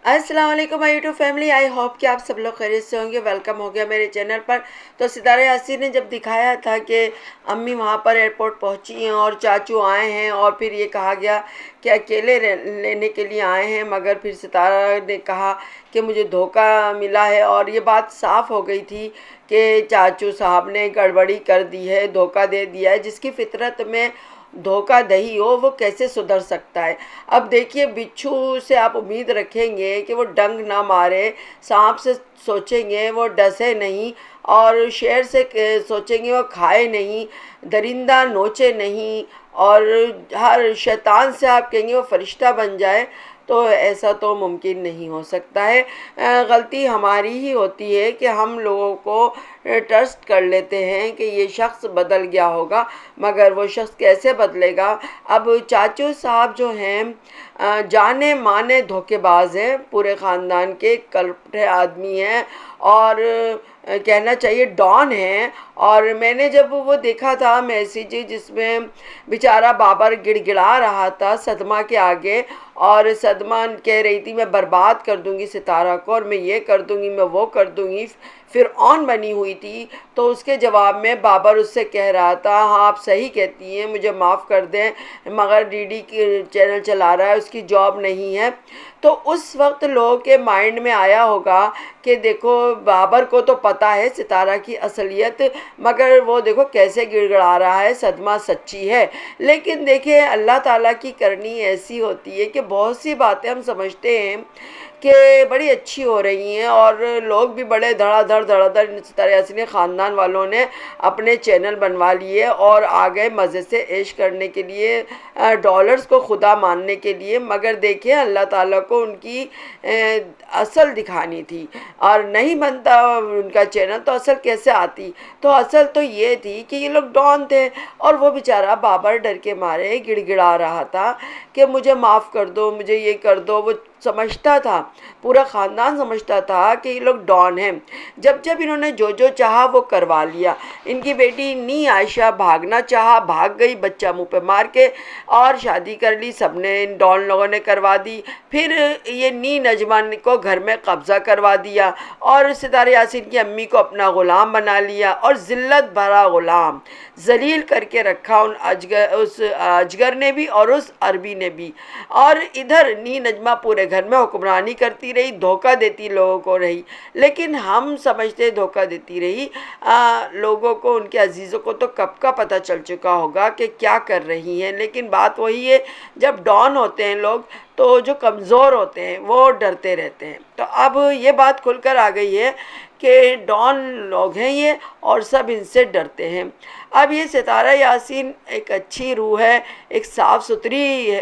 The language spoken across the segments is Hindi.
अस्सलाम वालेकुम my YouTube family. I hope कि आप सब लोग खैरियत से होंगे। वेलकम हो गया मेरे चैनल पर। तो सितारा यासीन ने जब दिखाया था कि अम्मी वहाँ पर एयरपोर्ट पहुँची हैं और चाचू आए हैं और फिर ये कहा गया कि अकेले लेने के लिए आए हैं, मगर फिर सितारा ने कहा कि मुझे धोखा मिला है और ये बात साफ़ हो गई थी कि चाचू साहब ने गड़बड़ी कर दी है, धोखा दे दिया है। जिसकी फितरत में धोखाधड़ी हो वो कैसे सुधर सकता है। अब देखिए, बिच्छू से आप उम्मीद रखेंगे कि वो डंक ना मारे, सांप से सोचेंगे वो डसे नहीं, और शेर से सोचेंगे वो खाए नहीं, दरिंदा नोचे नहीं, और हर शैतान से आप कहेंगे वो फरिश्ता बन जाए, तो ऐसा तो मुमकिन नहीं हो सकता है। गलती हमारी ही होती है कि हम लोगों को ट्रस्ट कर लेते हैं कि ये शख्स बदल गया होगा, मगर वो शख्स कैसे बदलेगा। अब चाचू साहब जो हैं जाने माने धोखेबाज हैं, पूरे ख़ानदान के कलपटे आदमी हैं और कहना चाहिए डॉन हैं। और मैंने जब वो देखा था मैसेज जिसमें बेचारा बाबर गिड़गिड़ा रहा था सदमा के आगे, और सदमा कह रही थी मैं बर्बाद कर दूंगी सितारा को, और मैं ये कर दूंगी, मैं वो कर दूंगी, फिर ऑन बनी हुई थी। तो उसके जवाब में बाबर उससे कह रहा था हाँ आप सही कहती हैं, मुझे माफ़ कर दें, मगर डीडी की चैनल चला रहा है, उसकी जॉब नहीं है। तो उस वक्त लोगों के माइंड में आया होगा कि देखो बाबर को तो पता है सितारा की असलियत, मगर वो देखो कैसे गिड़गिड़ा रहा है, सदमा सच्ची है। लेकिन देखिए अल्लाह ताला की करनी ऐसी होती है कि बहुत सी बातें हम समझते हैं कि बड़ी अच्छी हो रही हैं, और लोग भी बड़े धड़ाधड़ सितारा यासीन ख़ानदान वालों ने अपने चैनल बनवा लिए और आ गए मज़े से ऐश करने के लिए, डॉलर्स को खुदा मानने के लिए। मगर देखिए अल्लाह ताला को उनकी असल दिखानी थी, और नहीं बनता उनका चैनल तो असल कैसे आती। तो असल तो ये थी कि ये लोग डॉन थे, और वो बेचारा बाबर डर के मारे गिड़गिड़ा रहा था कि मुझे माफ़ कर दो, मुझे ये कर दो। वो समझता था, पूरा ख़ानदान समझता था कि ये लोग डॉन हैं। जब जब इन्होंने जो जो चाहा वो करवा लिया। इनकी बेटी नी आयशा भागना चाहा, भाग गई, बच्चा मुंह पे मार के, और शादी कर ली, सबने डॉन लोगों ने करवा दी। फिर ये नी नजमान को घर में कब्ज़ा करवा दिया, और सितारा यासीन की अम्मी को अपना ग़ुलाम बना लिया, और ज़िल्लत भरा ग़ुलाम जलील करके रखा उस अजगर ने भी और उस अरबी ने भी। और इधर नी नजमा पूरे घर में हुक्मरानी करती रही, धोखा देती लोगों को रही। लेकिन हम समझते धोखा देती रही लोगों को, उनके अजीज़ों को तो कब का पता चल चुका होगा कि क्या कर रही हैं। लेकिन बात वही है, जब डॉन होते हैं लोग तो जो कमज़ोर होते हैं वो डरते रहते हैं। तो अब ये बात खुलकर आ गई है कि डॉन लोग हैं ये, और सब इनसे डरते हैं। अब ये सितारा यासीन एक अच्छी रूह है, एक साफ़ सुथरी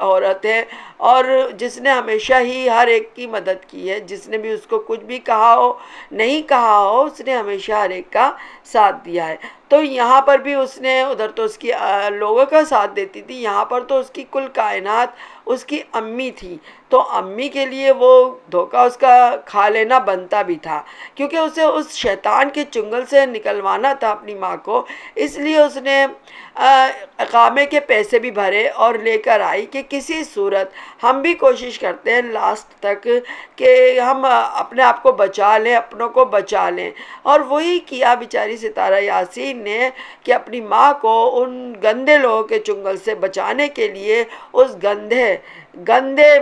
औरत है, और जिसने हमेशा ही हर एक की मदद की है। जिसने भी उसको कुछ भी कहा हो, नहीं कहा हो, उसने हमेशा हर एक का साथ दिया है। तो यहाँ पर भी उसने, उधर तो उसकी लोगों का साथ देती थी, यहाँ पर तो उसकी कुल कायनात उसकी अम्मी थी। तो अम्मी के लिए वो धोखा उसका खा लेना बनता भी था, क्योंकि उसे उस शैतान के चुंगल से निकलवाना था अपनी माँ को। इसलिए उसने इकामे के पैसे भी भरे और लेकर आई कि किसी सूरत हम भी कोशिश करते हैं लास्ट तक कि हम अपने आप को बचा लें, अपनों को बचा लें। और वही किया बेचारी सितारा यासीन ने कि अपनी माँ को उन गंदे लोगों के चुंगल से बचाने के लिए उस गंदे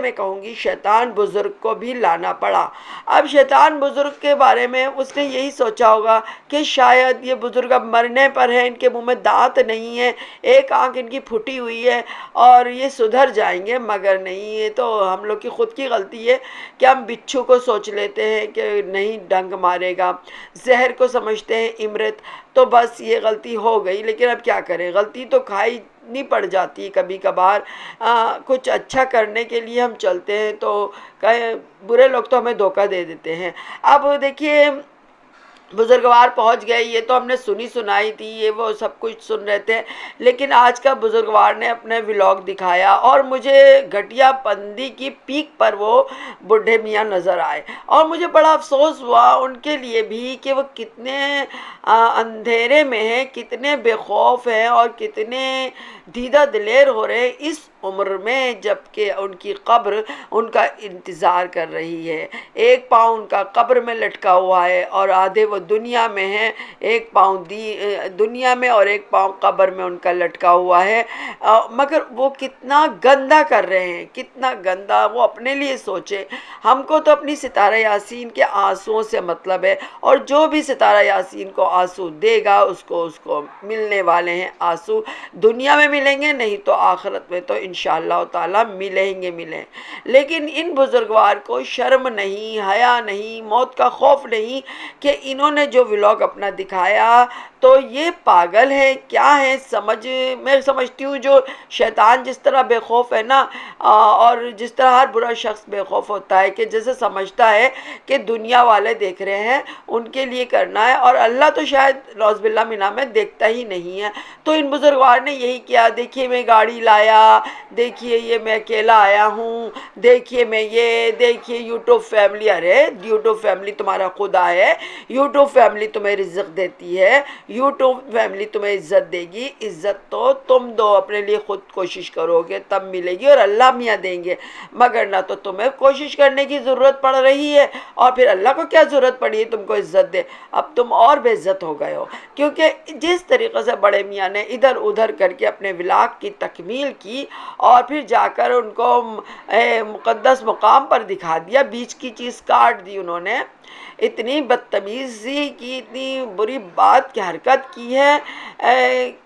मैं कहूँगी शैतान बुज़ुर्ग को भी लाना पड़ा। अब शैतान बुज़ुर्ग के बारे में उसने यही सोचा होगा कि शायद ये बुज़ुर्ग अब मरने पर है, इनके मुंह में दांत नहीं है, एक आंख इनकी फूटी हुई है, और ये सुधर जाएंगे। मगर नहीं, ये तो हम लोग की ख़ुद की गलती है कि हम बिच्छू को सोच लेते हैं कि नहीं डंक मारेगा, जहर को समझते हैं इमरत। तो बस ये गलती हो गई, लेकिन अब क्या करें, गलती तो खाई नहीं पड़ जाती कभी कभार। कुछ अच्छा करने के लिए हम चलते हैं तो कई बुरे लोग तो हमें धोखा दे देते हैं। अब देखिए बुजुर्गवार पहुंच गए, ये तो हमने सुनी सुनाई थी, ये वो सब कुछ सुन रहे थे। लेकिन आज का बुजुर्गवार ने अपने व्लॉग दिखाया, और मुझे घटिया पंदी की पीक पर वो बूढ़े मियाँ नज़र आए, और मुझे बड़ा अफसोस हुआ उनके लिए भी कि वो कितने अंधेरे में हैं, कितने बेखौफ हैं, और कितने दीदा दिलेर हो रहे हैं इस उम्र में, जबकि उनकी कब्र उनका इंतज़ार कर रही है। एक पाँव उनका कब्र में लटका हुआ है और आधे वो दुनिया में हैं। एक पाँव दुनिया में और एक पाँव कब्र में उनका लटका हुआ है। मगर वो कितना गंदा कर रहे हैं, कितना गंदा। वो अपने लिए सोचे, हमको तो अपनी सितारा यासीन के आंसुओं से मतलब है, और जो भी सितारा यासीन को आंसू देगा उसको उसको मिलने वाले हैं आंसू। दुनिया में मिलेंगे, नहीं तो आखिरत में तो इंशाअल्लाह ताला मिलेंगे। लेकिन इन बुजुर्गवार को शर्म नहीं, हया नहीं, मौत का खौफ नहीं कि इन्होंने जो व्लॉग अपना दिखाया तो ये पागल है क्या है। मैं समझती हूँ जो शैतान जिस तरह बेखौफ है ना, और जिस तरह हर बुरा शख्स बेखौफ होता है कि जैसे समझता है कि दुनिया वाले देख रहे हैं उनके लिए करना है, और अल्लाह तो शायद रौज़बिल्ला मिना में देखता ही नहीं है। तो इन बुजुर्गवार ने यही किया, देखिए मैं गाड़ी लाया, देखिए ये मैं अकेला आया हूँ, देखिए मैं ये, देखिए यूट्यूब फैमिली। अरे यूट्यूब फैमिली तुम्हारा खुदा है, यूट्यूब फैमिली तुम्हें रिज़्क़ देती है, यूट्यूब फैमिली तुम्हें इज़्ज़त देगी। इज़्ज़त तो तुम दो, अपने लिए खुद कोशिश करोगे तब मिलेगी, और अल्लाह मियाँ देंगे। मगर ना तो तुम्हें कोशिश करने की ज़रूरत पड़ रही है, और फिर अल्लाह को क्या ज़रूरत पड़ी है तुमको इज़्ज़त दे। अब तुम और बेइज्जत हो गए हो, क्योंकि जिस तरीक़े से बड़े मियाँ ने इधर उधर करके अपने व्लॉग की तकमील की और फिर जाकर उनको मुक़द्दस मुकाम पर दिखा दिया, बीच की चीज़ काट दी उन्होंने। इतनी बदतमीज़ी की, इतनी बुरी बात की हरकत की है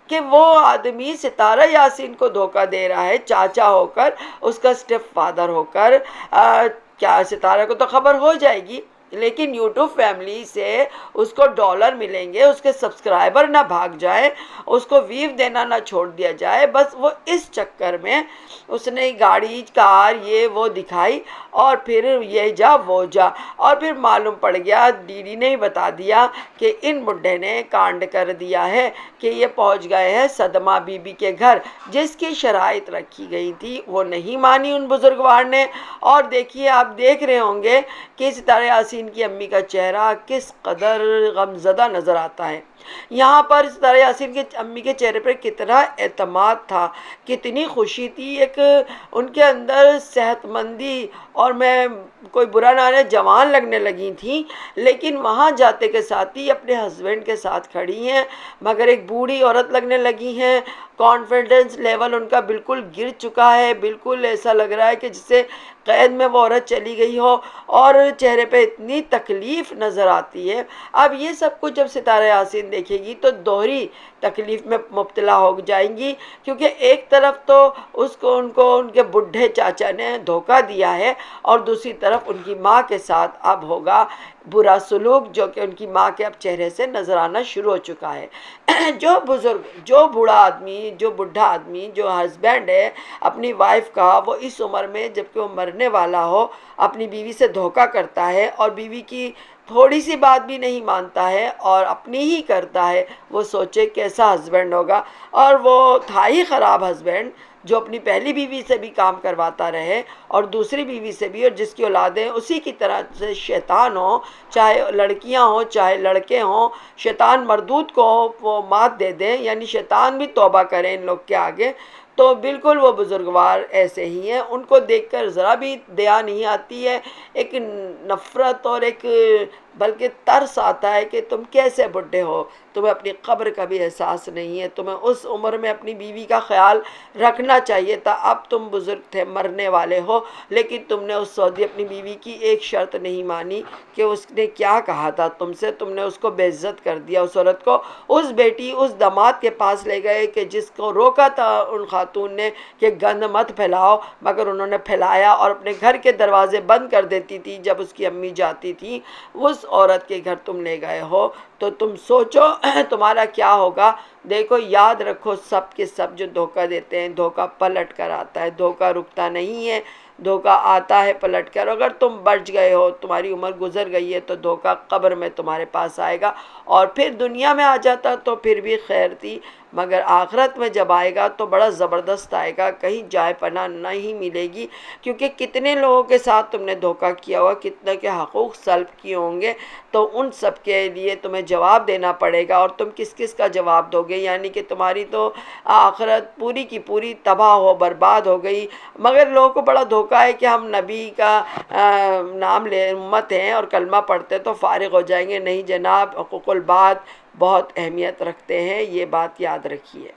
कि वो आदमी सितारा यासीन को धोखा दे रहा है, चाचा होकर, उसका स्टेप फादर होकर। क्या सितारा को तो खबर हो जाएगी, लेकिन यूट्यूब फैमिली से उसको डॉलर मिलेंगे, उसके सब्सक्राइबर ना भाग जाए, उसको व्यूव देना ना छोड़ दिया जाए। बस वो इस चक्कर में उसने गाड़ी कार ये वो दिखाई, और फिर ये जा वो जा, और फिर मालूम पड़ गया, दीदी ने ही बता दिया कि इन बुड्ढे ने कांड कर दिया है कि ये पहुंच गए हैं सदमा बीबी के घर। जिसकी शराइत रखी गई थी वो नहीं मानी उन बुजुर्गवार ने। और देखिए, आप देख रहे होंगे कि सितारा यासीन की अम्मी का चेहरा किस कदर गमज़दा नज़र आता है। यहाँ पर सितारा यासीन के अम्मी के चेहरे पर कितना एतमाद था, कितनी खुशी थी, एक उनके अंदर सेहतमंदी, और मैं कोई बुरा ना है जवान लगने लगी थी। लेकिन वहाँ जाते के साथ ही अपने हस्बैंड के साथ खड़ी हैं, मगर एक बूढ़ी औरत लगने लगी हैं। कॉन्फिडेंस लेवल उनका बिल्कुल गिर चुका है, बिल्कुल ऐसा लग रहा है कि जिससे कैद में वो औरत चली गई हो, और चेहरे पे इतनी तकलीफ़ नज़र आती है। अब ये सब कुछ जब सितारा यासीन देखेगी तो दोहरी तकलीफ़ में मुब्तला हो जाएंगी, क्योंकि एक तरफ तो उनको उनके बुढ़े चाचा ने धोखा दिया है, और दूसरी तरफ उनकी माँ के साथ अब होगा बुरा सलूक, जो कि उनकी माँ के अब चेहरे से नज़र आना शुरू हो चुका है। जो बुज़ुर्ग, जो बूढ़ा आदमी, जो बुढ़ा आदमी, जो हस्बैंड है अपनी वाइफ का, वो इस उम्र में जबकि वो मरने वाला हो अपनी बीवी से धोखा करता है, और बीवी की थोड़ी सी बात भी नहीं मानता है और अपनी ही करता है, वो सोचे कैसा हस्बैंड होगा। और वो था ही ख़राब हस्बैंड, जो अपनी पहली बीवी से भी काम करवाता रहे और दूसरी बीवी से भी, और जिसकी औलादें उसी की तरह से शैतान हो, चाहे लड़कियां हों चाहे लड़के हों, शैतान मरदूद को वो मात दे दें, यानी शैतान भी तौबा करें इन लोग के आगे। तो बिल्कुल वो बुजुर्गवार ऐसे ही हैं, उनको देखकर ज़रा भी दया नहीं आती है, एक नफ़रत और एक बल्कि तरस आता है कि तुम कैसे बुढ़े हो, तुम्हें अपनी कब्र का भी एहसास नहीं है, तुम्हें उस उम्र में अपनी बीवी का ख्याल रखना चाहिए था। अब तुम बुज़ुर्ग थे, मरने वाले हो, लेकिन तुमने उस वक्त अपनी बीवी की एक शर्त नहीं मानी कि उसने क्या कहा था तुमसे, तुमने उसको बेइज्जत कर दिया। उस औरत को, उस बेटी, उस दामाद के पास ले गए कि जिसको रोका था उन खातून ने कि गंद मत फैलाओ, मगर उन्होंने फैलाया, और अपने घर के दरवाजे बंद कर देती थी जब उसकी अम्मी जाती थी। उस औरत के घर तुम ले गए हो, तो तुम सोचो तुम्हारा क्या होगा। देखो, याद रखो, सब के सब जो धोखा देते हैं, धोखा पलट कर आता है, धोखा रुकता नहीं है, धोखा आता है पलट कर। अगर तुम बच गए हो, तुम्हारी उम्र गुजर गई है, तो धोखा कब्र में तुम्हारे पास आएगा, और फिर दुनिया में आ जाता तो फिर भी खैर थी, मगर आखिरत में जब आएगा तो बड़ा ज़बरदस्त आएगा, कहीं जाए पनाह नहीं मिलेगी। क्योंकि कितने लोगों के साथ तुमने धोखा किया होगा, कितने के हकूक़ सल्ब किए होंगे, तो उन सब के लिए तुम्हें जवाब देना पड़ेगा। और तुम किस किस का जवाब दोगे, यानी कि तुम्हारी तो आखिरत पूरी की पूरी तबाह हो बर्बाद हो गई। मगर लोगों को बड़ा धोखा है कि हम नबी का नाम ले उम्मत हैं और कलमा पढ़ते तो फ़ारिग हो जाएंगे। नहीं जनाब, हकूक़ुल बात बहुत अहमियत रखते हैं, ये बात याद रखिए।